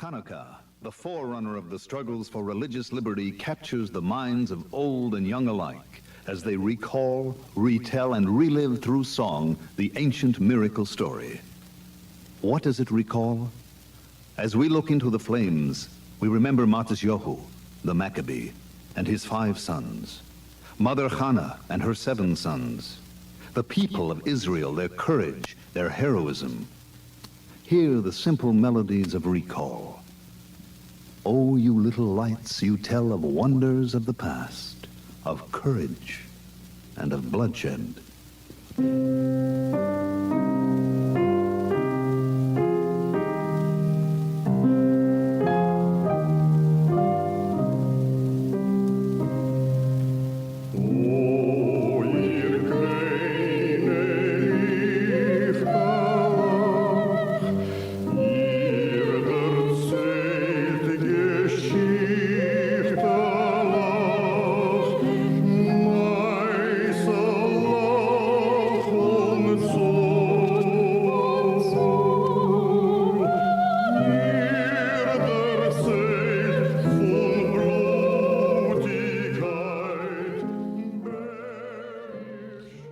Chanukah, the forerunner of the struggles for religious liberty, captures the minds of old and young alike as they recall, retell, and relive through song the ancient miracle story. What does it recall? As we look into the flames, we remember Matisyahu, the Maccabee, and his 5 sons, Mother Hannah and her 7 sons, the people of Israel, their courage, their heroism. Hear the simple melodies of recall. Oh, you little lights, you tell of wonders of the past, of courage and of bloodshed.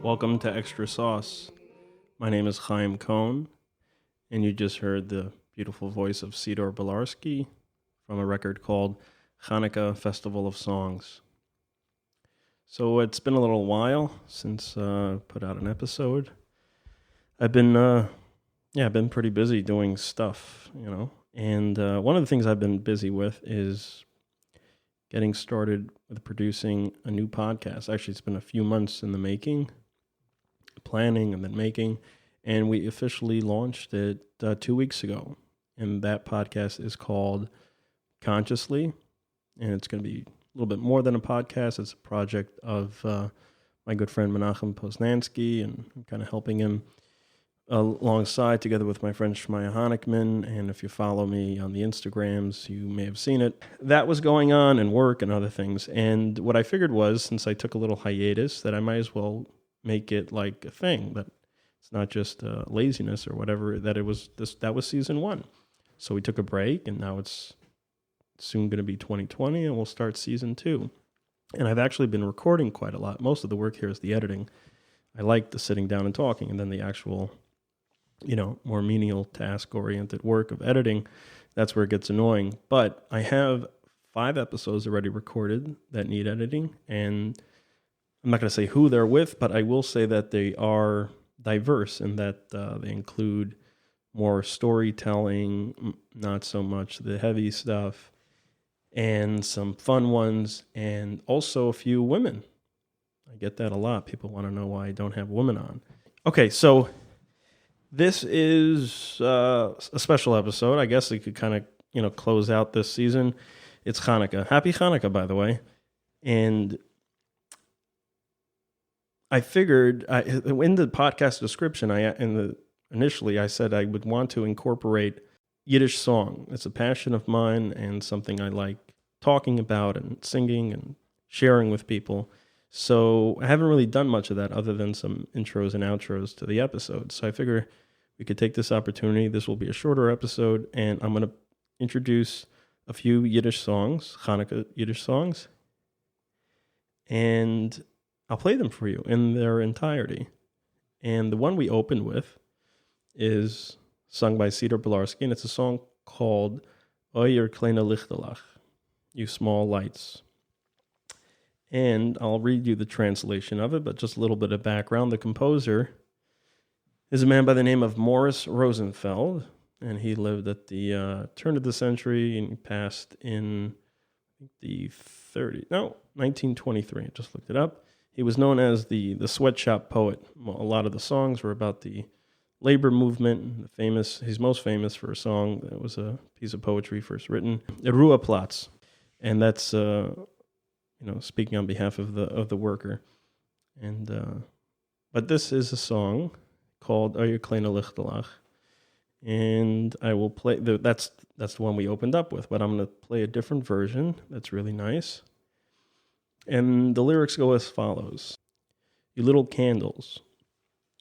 Welcome to Extra Sauce. My name is Chaim Cohn, and you just heard the beautiful voice of Sidor Belarski from a record called Chanukah Festival of Songs. So it's been a little while since I put out an episode. I've been pretty busy doing stuff, and one of the things I've been busy with is getting started with producing a new podcast. Actually, it's been a few months in the making. Planning and then making, and we officially launched it 2 weeks ago. And that podcast is called Consciously, and it's going to be a little bit more than a podcast. It's a project of my good friend Menachem Poznansky, and I'm kind of helping him alongside, together with my friend Shmaya Honickman. And if you follow me on the Instagrams, you may have seen it. That was going on, and work and other things. And what I figured was, since I took a little hiatus, that I might as well make it like a thing, that it's not just laziness or whatever, that that was season 1. So we took a break, and now it's soon going to be 2020, and we'll start season 2. And I've actually been recording quite a lot. Most of the work here is the editing. I like the sitting down and talking, and then the actual, more menial task-oriented work of editing, that's where it gets annoying. But I have 5 episodes already recorded that need editing, and I'm not going to say who they're with, but I will say that they are diverse in that they include more storytelling, not so much the heavy stuff, and some fun ones, and also a few women. I get that a lot. People want to know why I don't have women on. Okay, so this is a special episode. I guess it could kind of, close out this season. It's Chanukah. Happy Chanukah, by the way. And I figured in the podcast description, initially I said I would want to incorporate Yiddish song. It's a passion of mine and something I like talking about and singing and sharing with people. So I haven't really done much of that other than some intros and outros to the episodes. So I figure we could take this opportunity. This will be a shorter episode, and I'm going to introduce a few Yiddish songs, Chanukah Yiddish songs, and I'll play them for you in their entirety. And the one we opened with is sung by Sidor Belarski, and it's a song called Kleine Lichtelech, You Small Lights. And I'll read you the translation of it, but just a little bit of background. The composer is a man by the name of Morris Rosenfeld, and he lived at the turn of the century and passed in the 1923. I just looked it up. He was known as the sweatshop poet. A lot of the songs were about the labor movement. He's most famous for a song that was a piece of poetry first written, Ruheplatz, and that's speaking on behalf of the worker. And but this is a song called Kleine Lichtelech, and I will play that's the one we opened up with. But I'm going to play a different version that's really nice. And the lyrics go as follows. You little candles,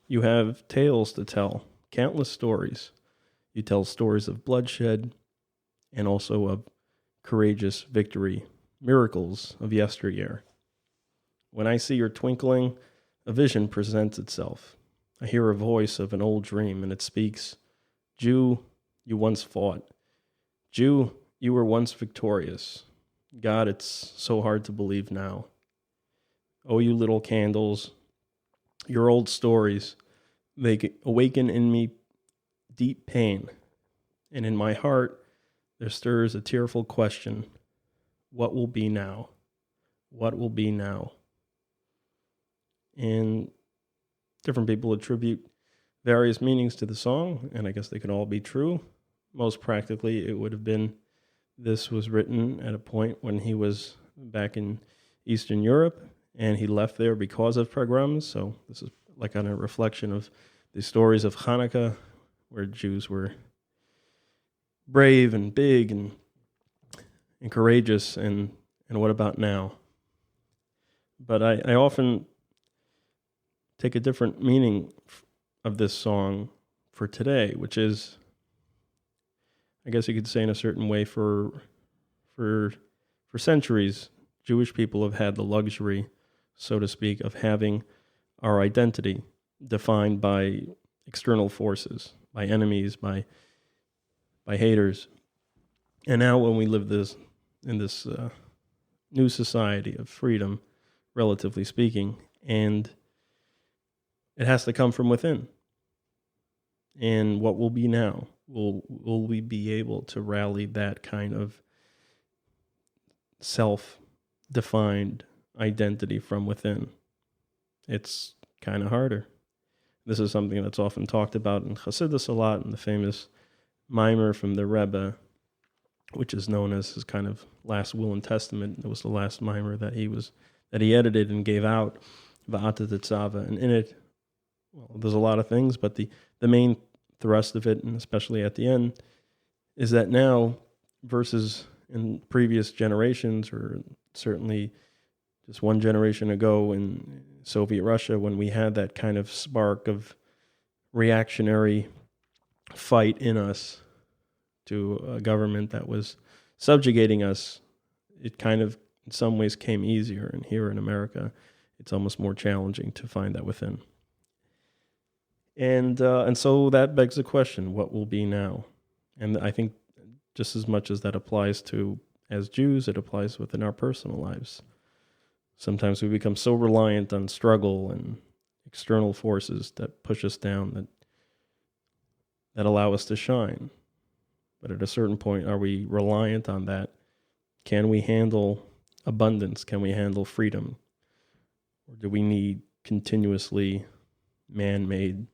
you have tales to tell, countless stories. You tell stories of bloodshed and also of courageous victory, miracles of yesteryear. When I see your twinkling, a vision presents itself. I hear a voice of an old dream, and it speaks, Jew, you once fought. Jew, you were once victorious. God, it's so hard to believe now. Oh, you little candles, your old stories, they awaken in me deep pain, and in my heart there stirs a tearful question, what will be now? What will be now? And different people attribute various meanings to the song, and I guess they could all be true. Most practically, it would have been this was written at a point when he was back in Eastern Europe, and he left there because of pogroms. So this is like on a reflection of the stories of Chanukah, where Jews were brave and big and courageous, and what about now? But I often take a different meaning of this song for today, which is, I guess you could say in a certain way, for centuries, Jewish people have had the luxury, so to speak, of having our identity defined by external forces, by enemies, by haters. And now when we live in this new society of freedom, relatively speaking, and it has to come from within. And what will be now? Will we be able to rally that kind of self-defined identity from within? It's kind of harder. This is something that's often talked about in Chassidus a lot, in the famous mimer from the Rebbe, which is known as his kind of last will and testament. It was the last mimer that he edited and gave out, Va'ata Tetzava, and in it, well, there's a lot of things, but the main thrust of it, and especially at the end, is that now versus in previous generations, or certainly just one generation ago in Soviet Russia, when we had that kind of spark of reactionary fight in us to a government that was subjugating us, it kind of in some ways came easier. And here in America, it's almost more challenging to find that within. And so that begs the question, what will be now? And I think just as much as that applies to, as Jews, it applies within our personal lives. Sometimes we become so reliant on struggle and external forces that push us down, that allow us to shine. But at a certain point, are we reliant on that? Can we handle abundance? Can we handle freedom? Or do we need continuously man-made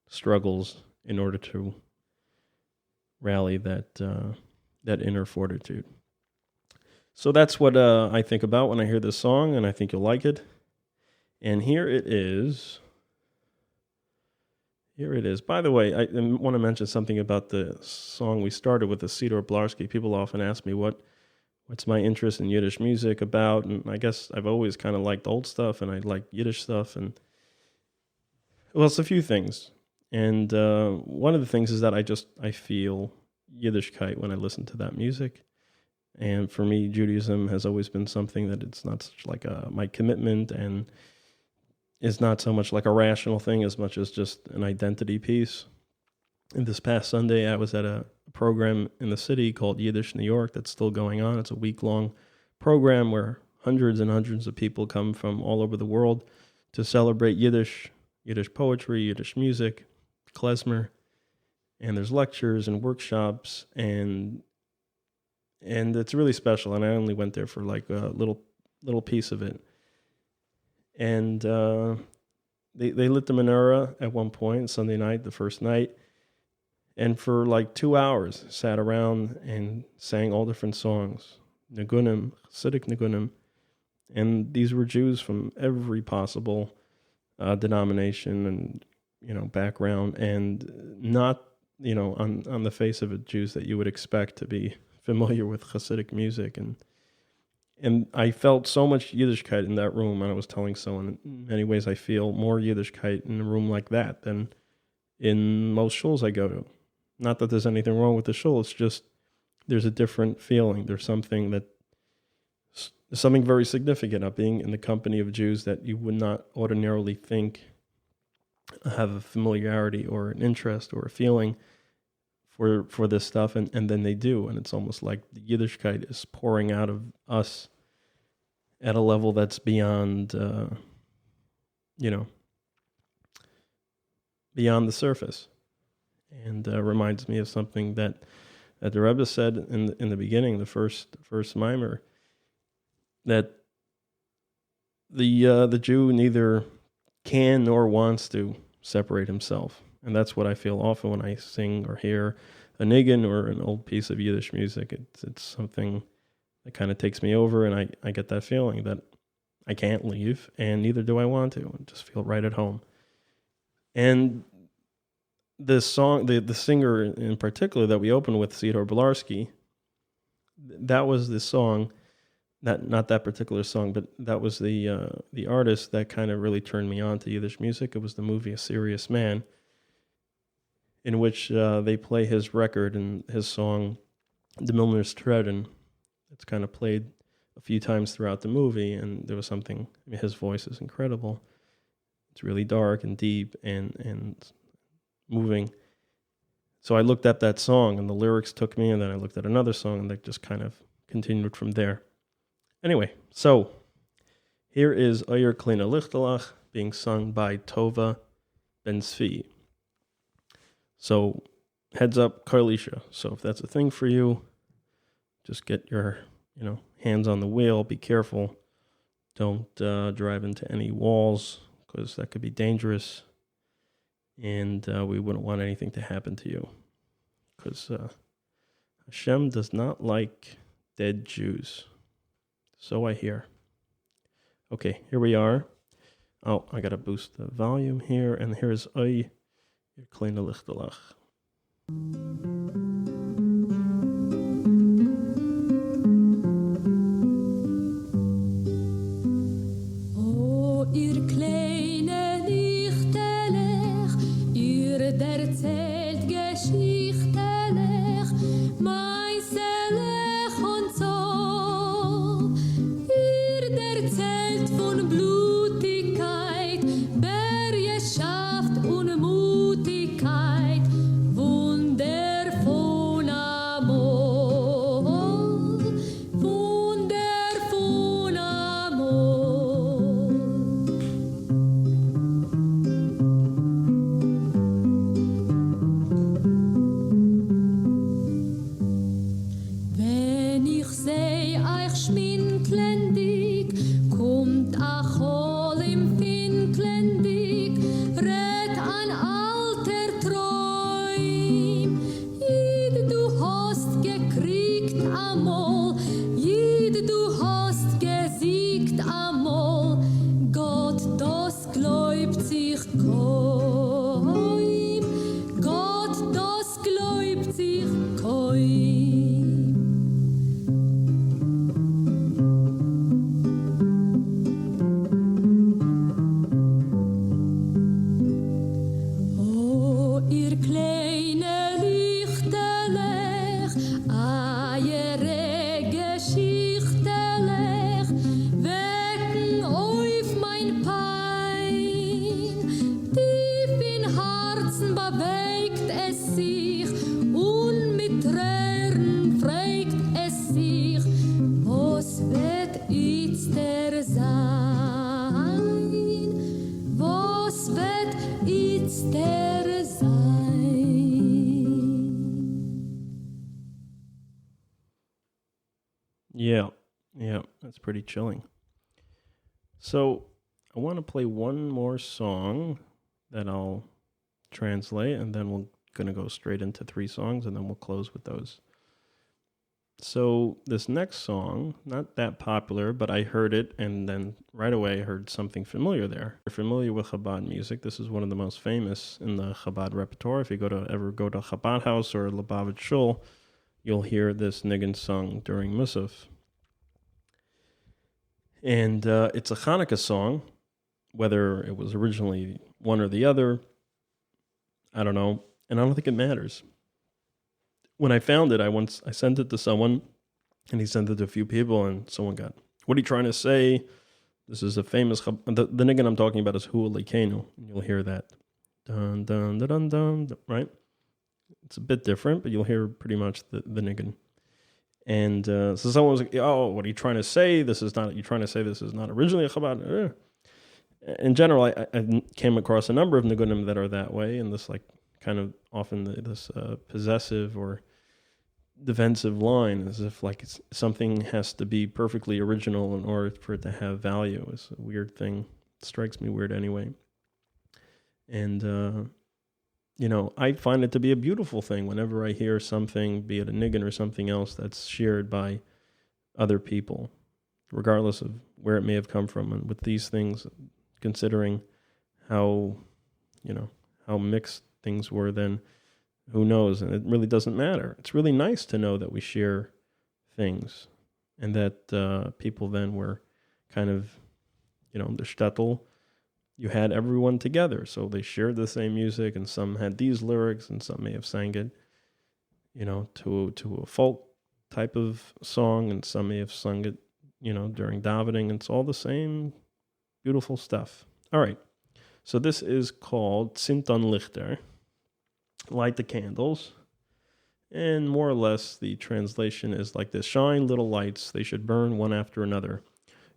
struggles in order to rally that inner fortitude? So that's what I think about when I hear this song, and I think you'll like it. And here it is. By the way, I want to mention something about the song we started with, the Sidor Blarski. People often ask me what's my interest in Yiddish music about, and I guess I've always kind of liked old stuff, and I like Yiddish stuff, and well, it's a few things. And one of the things is that I feel Yiddishkeit when I listen to that music. And for me, Judaism has always been something that it's not such like my commitment, and is not so much like a rational thing as much as just an identity piece. And this past Sunday, I was at a program in the city called Yiddish New York that's still going on. It's a week-long program where hundreds and hundreds of people come from all over the world to celebrate Yiddish poetry, Yiddish music, klezmer, and there's lectures and workshops, and it's really special. And I only went there for like a little piece of it. And they lit the menorah at one point, Sunday night, the first night, and for like 2 hours sat around and sang all different songs, Nigunim, Hasidic Nigunim, and these were Jews from every possible denomination and background, and not on the face of it Jews that you would expect to be familiar with Hasidic music, and I felt so much Yiddishkeit in that room, and I was telling someone, in many ways I feel more Yiddishkeit in a room like that than in most shuls I go to. Not that there's anything wrong with the shul, it's just there's a different feeling. There's something very significant of being in the company of Jews that you would not ordinarily think have a familiarity or an interest or a feeling for this stuff, and then they do, and it's almost like the Yiddishkeit is pouring out of us at a level that's beyond, beyond the surface, and reminds me of something that the Rebbe said in the beginning, the first mimer, that the Jew neither can nor wants to separate himself. And that's what I feel often when I sing or hear a niggin or an old piece of Yiddish music. It's something that kind of takes me over, and I get that feeling that I can't leave, and neither do I want to. I just feel right at home. And this song, the singer in particular that we opened with, Sidor Bilarski, that was the song, not that particular song, but that was the artist that kind of really turned me on to Yiddish music. It was the movie A Serious Man, in which they play his record and his song, The Milner's Tread, and it's kind of played a few times throughout the movie, and there was something, his voice is incredible. It's really dark and deep and moving. So I looked at that song, and the lyrics took me, and then I looked at another song, and they just kind of continued from there. Anyway, so here is Oyer Kleine Lichtelech being sung by Tova Ben Zvi. So heads up, Karlisha. So if that's a thing for you, just get your, hands on the wheel. Be careful. Don't drive into any walls, because that could be dangerous. And we wouldn't want anything to happen to you, because Hashem does not like dead Jews. So I hear. Okay, here we are. Oh, I got to boost the volume here. And here's Oy, your Kleine Lichtelech. Oh, ihr kleine Lichtalech, ihr erzählt Geschichtelech, Meiselech und so. Ihr erzählt von Blutigkeit, Bergeschaft und Mutigkeit, wundervoll Amor, wundervoll Amor. Wenn ich seh euch schminklendig, kommt ach hol im Finklendig, red an alter Träum. Jed du hast gekriegt amol, jed du hast gesiegt amol, Gott das gläubt sich keim, Gott das gläubt sich keim. Oh, ihr kleine Lichtalech, eure Geschichtelech, wecken auf mein Pein. Tief in Herzen bewegt es sich, und mit Tränen fragt es sich, was wird jetzt der sein? Was wird jetzt der sein? Yeah, that's pretty chilling. So I want to play one more song that I'll translate, and then we're going to go straight into 3 songs, and then we'll close with those. So this next song, not that popular, but I heard it, and then right away I heard something familiar there. If you're familiar with Chabad music, this is one of the most famous in the Chabad repertoire. If you ever go to Chabad House or Lubavitch Shul, you'll hear this niggin sung during Musaf. And it's a Chanukah song. Whether it was originally one or the other, I don't know. And I don't think it matters. when I found it, I sent it to someone, and he sent it to a few people, and someone got, what are you trying to say? This is a famous, the niggun I'm talking about is Hu Lekeinu. You'll hear that. Dun, dun, dun, dun, dun, right? It's a bit different, but you'll hear pretty much the niggun. And so someone was like, oh, what are you trying to say? You're trying to say this is not originally a Chabad. In general, I came across a number of niggunim that are that way, and this like kind of often this possessive or defensive line, as if like something has to be perfectly original in order for it to have value. It's a weird thing. It strikes me weird anyway. And, I find it to be a beautiful thing whenever I hear something, be it a niggun or something else, that's shared by other people, regardless of where it may have come from. And with these things, considering how mixed things were then, who knows? And it really doesn't matter. It's really nice to know that we share things and that people then were kind of, the shtetl, you had everyone together. So they shared the same music, and some had these lyrics, and some may have sang it, to a folk type of song, and some may have sung it, during davening. It's all the same beautiful stuff. All right. So this is called Tzint On Lichter. Light the candles. And more or less the translation is like this: shine little lights, they should burn one after another.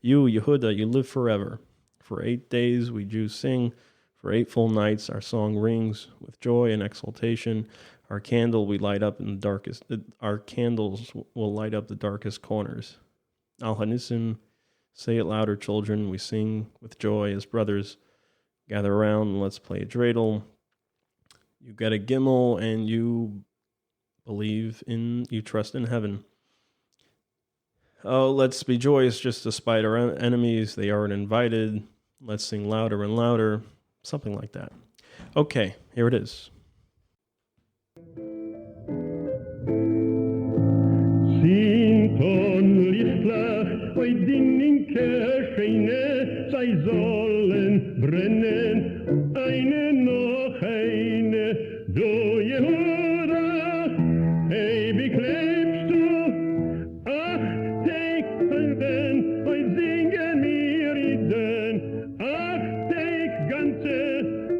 You, Yehuda, you live forever. For 8 days we Jews sing. For 8 full nights our song rings with joy and exultation. Our candle we light up in the darkest. Our candles will light up the darkest corners. Al Hanisim, say it louder, children. We sing with joy as brothers. Gather around and let's play a dreidel. You get a gimel and you trust in heaven. Oh, let's be joyous just despite our enemies. They aren't invited. Let's sing louder and louder. Something like that. Okay, here it is. Tzint On Lichter, oi Dinninke Scheine, sei sollen brennen, eine noch eine, du Jehuda, hey, wie klebst du? Ach, Texten, oi singen mir Iden, ach, Text ganze,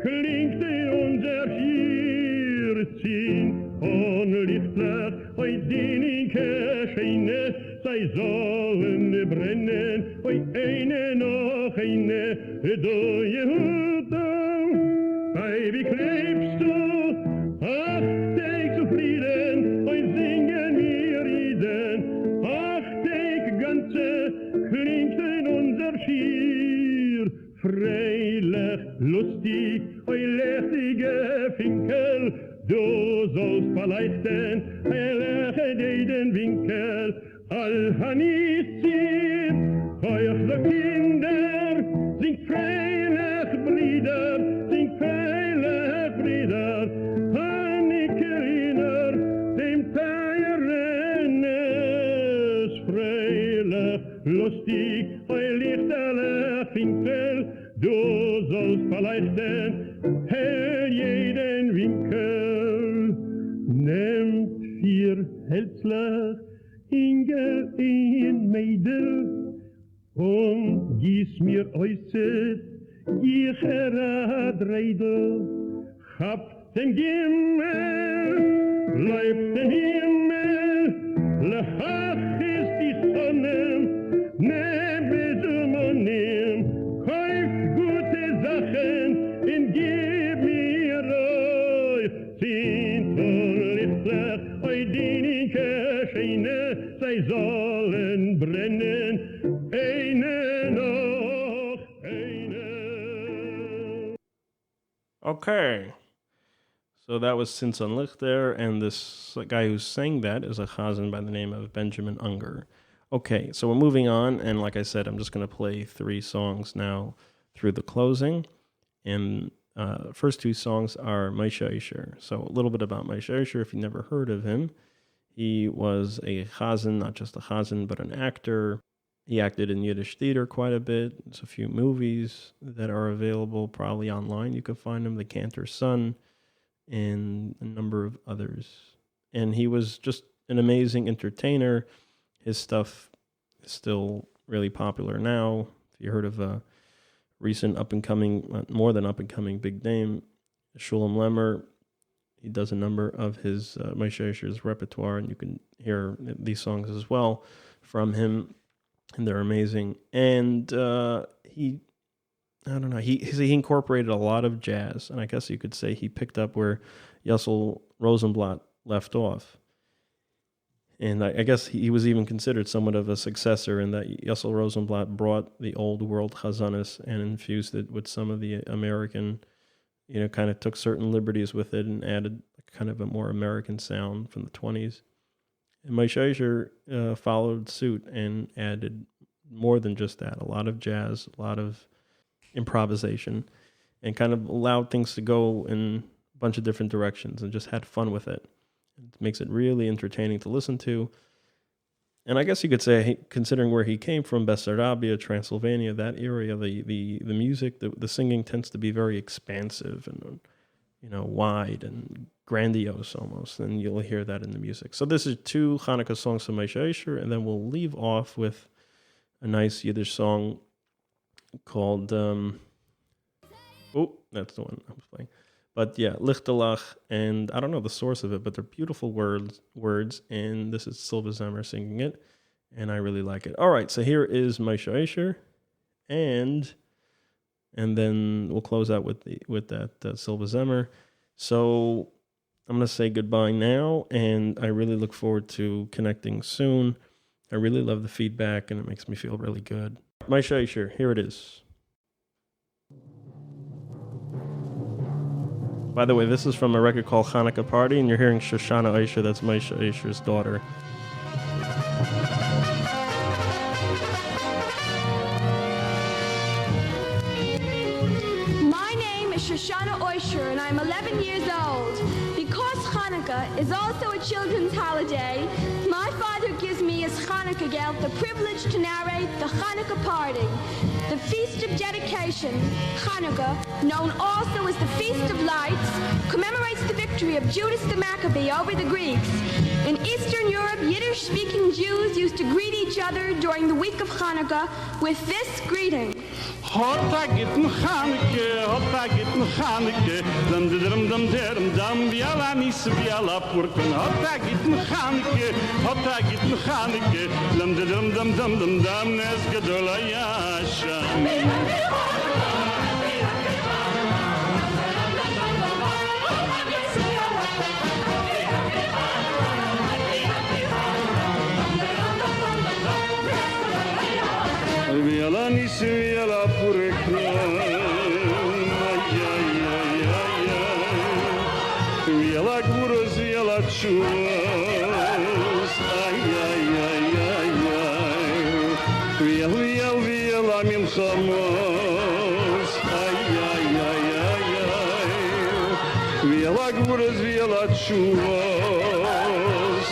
klingt unser Schier, Tzint On Lichter, oi Dinninke Scheine, sei sollen brennen, oi eine noch eine, du Jehuda, ei, wie klebst du? Ach, denk zufrieden, oi singen wir Iden, ach, denk ganze, klingt in unser Schier, freilich, lustig, oi lässige Finkel, du sollst verleisten, herrliche den Winkel, Al-Hanissim, euch so Kinder, singt freilich Brüder, singt freilich Brüder, Hanikerinner, dem Feierennes, freilich, lustig, eu Lichtalech Winkel, du sollst verleisten, hell jeden Winkel, nehmt 4 Hälzlech, Inge in Meidel, und gieß mir äußert, ich Drei Dreidel, hab den Gimmel, bleibt den Himmel, lechach ist die Sonne, nebe Sumonim, kauf gute Sachen, und gib mir euch, Tzint On Lichter, oi Dinninke Scheine, sei sollen brennen, eine noch eine. Okay. So that was Tzint On Lichter, and this guy who sang that is a chazan by the name of Benjamin Unger. Okay, so we're moving on, and like I said, I'm just going to play 3 songs now through the closing. And first 2 songs are Moshe Isher. So a little bit about Moshe Isher, if you've never heard of him. He was a chazan, not just a chazan, but an actor. He acted in Yiddish theater quite a bit. There's a few movies that are available, probably online. You can find him, The Cantor's Son, and a number of others. and he was just an amazing entertainer. His stuff is still really popular now. If you heard of a recent up-and-coming, more than up-and-coming big name, Shulam Lemmer, he does a number of his Moshe Escher's repertoire, and you can hear these songs as well from him, and they're amazing. And he incorporated a lot of jazz, and I guess you could say he picked up where Yossel Rosenblatt left off. And I guess he was even considered somewhat of a successor in that Yossel Rosenblatt brought the old world chazanis and infused it with some of the American, kind of took certain liberties with it and added kind of a more American sound from the 20s. And Moshe Escher followed suit and added more than just that, a lot of jazz, a lot of improvisation, and kind of allowed things to go in a bunch of different directions and just had fun with it. It makes it really entertaining to listen to. And I guess you could say, considering where he came from, Bessarabia, Transylvania, that area, the music, the singing tends to be very expansive and, wide and grandiose almost. And you'll hear that in the music. So this is 2 Chanukah songs from Moshe Escher, and then we'll leave off with a nice Yiddish song called, that's the one I was playing. But yeah, Lichtalech, and I don't know the source of it, but they're beautiful words, and this is Silva Zemer singing it, and I really like it. All right, so here is Moshe Escher, and then we'll close out with that Silva Zemer. So I'm going to say goodbye now, and I really look forward to connecting soon. I really love the feedback, and it makes me feel really good. Moshe Escher, here it is. By the way, this is from a record called Chanukah Party, and you're hearing Shoshana Escher, that's Moshe Escher's daughter. My name is Shoshana Escher, and I'm 11 years old. Because Chanukah is also a children's holiday, my father gives me as Chanukah Geld the privilege to narrate the Chanukah Party. The Feast of Dedication, Chanukah, known also as the Feast of Lights, commemorates the victory of Judas the Maccabee over the Greeks. In Eastern Europe, Yiddish-speaking Jews used to greet each other during the week of Chanukah with this greeting. Gut'n Chanukah, Gut'n Chanukah, dum dum dum dum dum, biala nis biala purkun. Gut'n Chanukah, Gut'n Chanukah, dum dum dum dum dum dum, nes gadol hayasham. Biala nis biala purkun. Biala gurus biala chus. Biala milchamos. Biala gurus biala chus.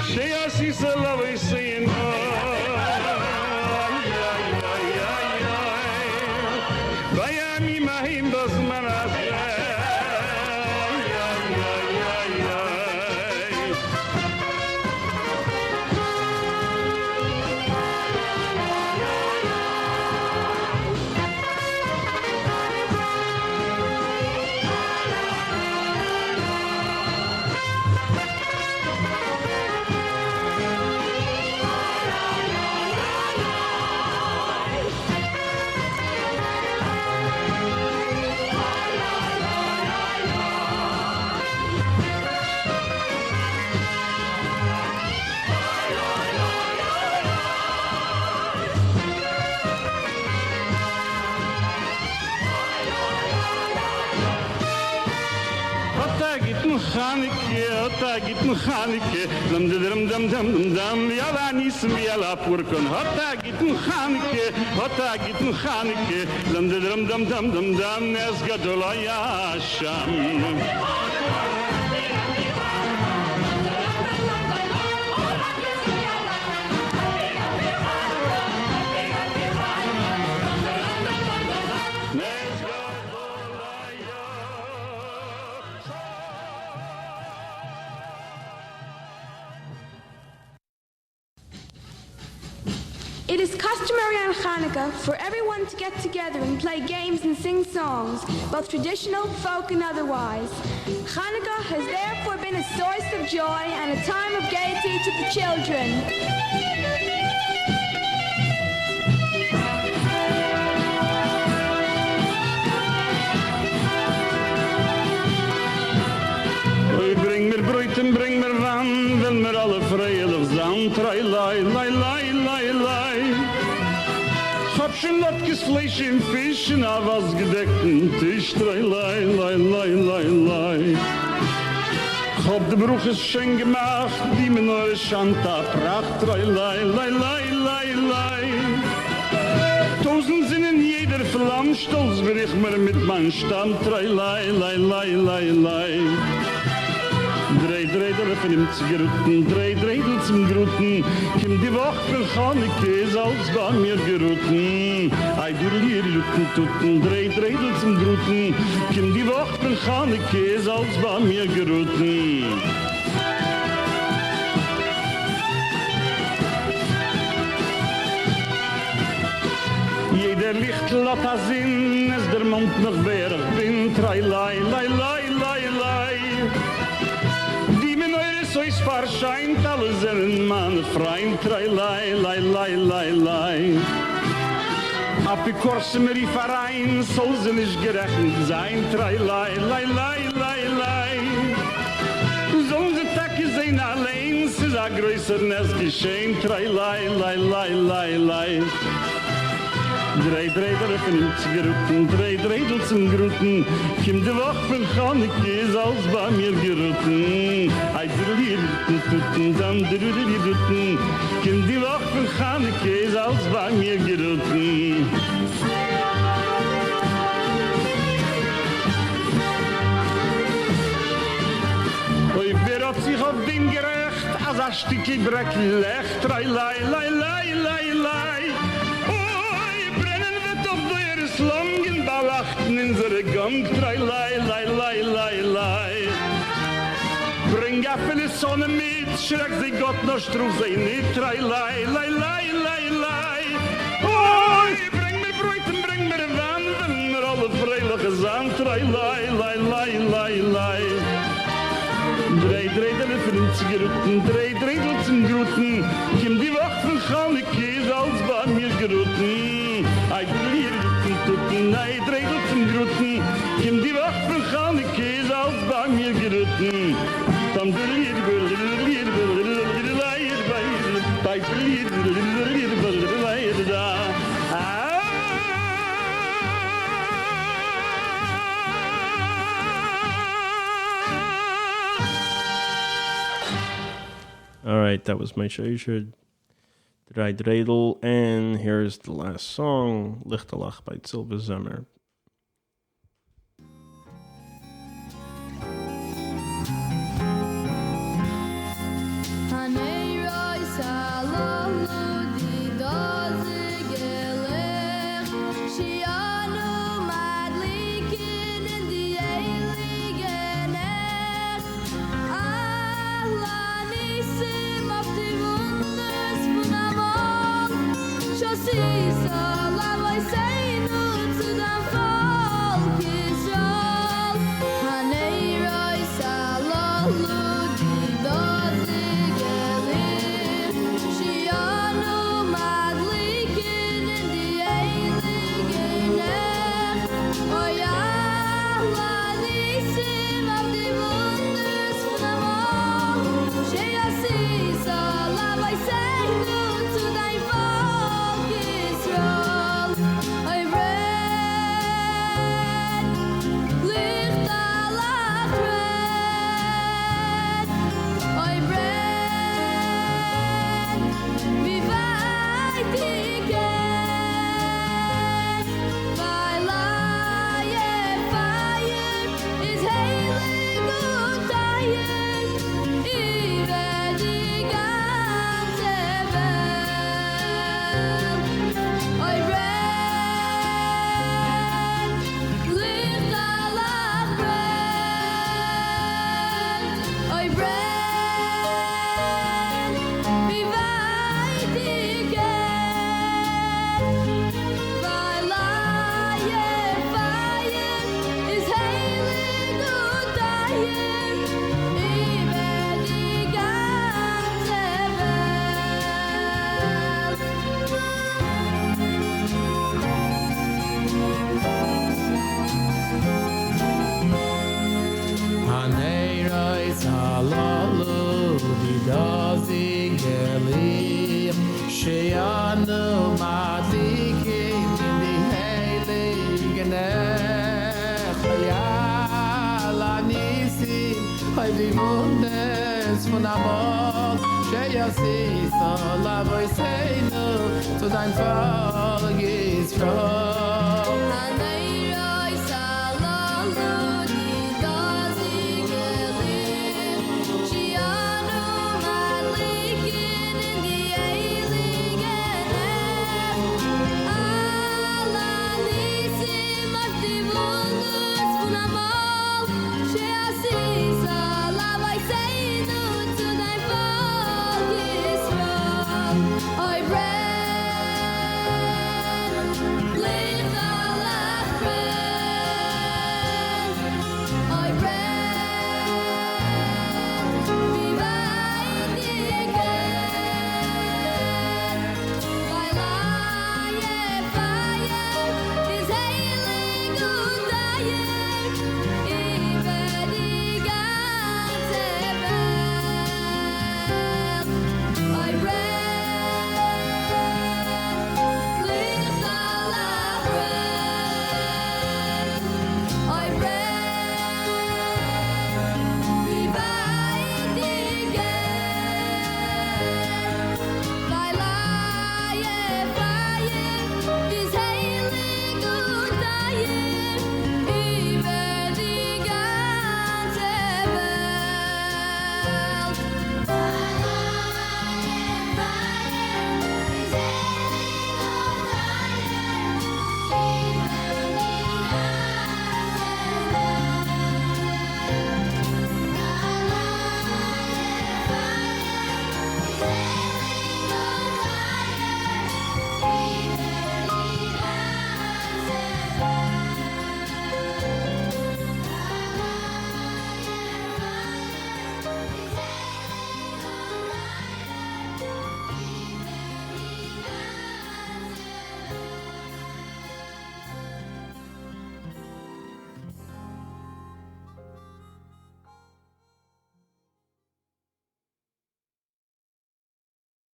Sheyasi salavay sayin. Bayami mahim bazman Gut'n Chanukah, dum dum dum dum dum, biala nis biala purkun. Gut'n Chanukah, Gut'n Chanukah, dum dum dum dum dum dum, nes gadol hayasham. It is customary on Chanukah for everyone to get together and play games and sing songs, both traditional, folk, and otherwise. Chanukah has therefore been a source of joy and a time of gaiety to the children. Bring mir Brötchen, bring mir Wein, will mir alle freilich sein. Drei Lei, Lei, Lei, Lei, Lei. Hab schon Lotkes Fleisch im Fisch und a was gedeckten Tisch. Drei Lei, Lei, Lei, Lei, Lei. Hab de Bruches schön gemacht, die mir neue Schanta Pracht. Drei Lei, Lei, Lei, Lei, Lei. Tausend sind in jeder Flamm, stolz bin ich mir mit mein Stamm. Drei Lei, Lei, Lei, Lei, Lei. Drei Dreidel von ihm zu geruten, Drei Dreidel zum Gruten. Kim die Woche für Chanukah ist als bei mir geruten. Ei durlier Jutten tutten, Drei Dreidel zum Gruten. Kim die Woche für Chanukah ist als bei mir geruten. Jeder Lichtel hat a Sinn, es der Mond noch wer ich bin. Drei Lei, Lei, Lei, Lei, Lei. So ist verscheint, alle sind meine Freund. Drei Lei, Lei, Lei, Lei, Lei. Apikorse mir die Verein, soll sie nicht gerechnet sein. Drei Lei, Lei, Lei, Lei, Lei. Sollen sie Tage sehen allein, es ist ein größer Nest geschehen. Drei Lei, Lei, Lei, Lei, Lei. Drei Dreidel von ihm zu geruten, Drei Dreidel zum Gruten. Kim de Woche von Chanukah ist als bei mir geruten. Ei drülier tutten, dann drülier tutten. Kim die Woche von Chanukah ist als bei mir geruten. Oi, wer hat sich auf den gerecht, als ein Stückchen Dreidel, Drei Lei, Lei, Lei, Lei, Lei. Langen Ballachten in unsere Gang, Drei Lei, Lei, Lei, Lei, Lei. Bring Apfel Sonne mit, schreck sie Gott noch struf sie nicht, Drei Lei, Lei, Lei, Lei, Lei. Oi, bring mir Brötchen, bring mir Wein, wenn mir alle freiliche sein, Drei Lei, Lei, Lei, Lei, Lei. Drei Dreidel für uns geruten, Drei Dreidel zum Gruten. Kim die Woche von Chanukah ist als bei mir geruten. Ei durlier tutten, Ei Dreidel zum Gruten. Kim die Woche von Chanukah ist als bei mir geruten. Dann durlier, All right, that was my Sheisher, Drei Dreidel, and here's the last song, Lichtalech by Silva Zemmer. So, love, I say no to the Salalu Didazi Geli Sheanu Madlikim in the Heilige Nacht Yala Nisim Hay die Wunders von Amor Sheyasi Salavu Seinu zu dein Volk Israel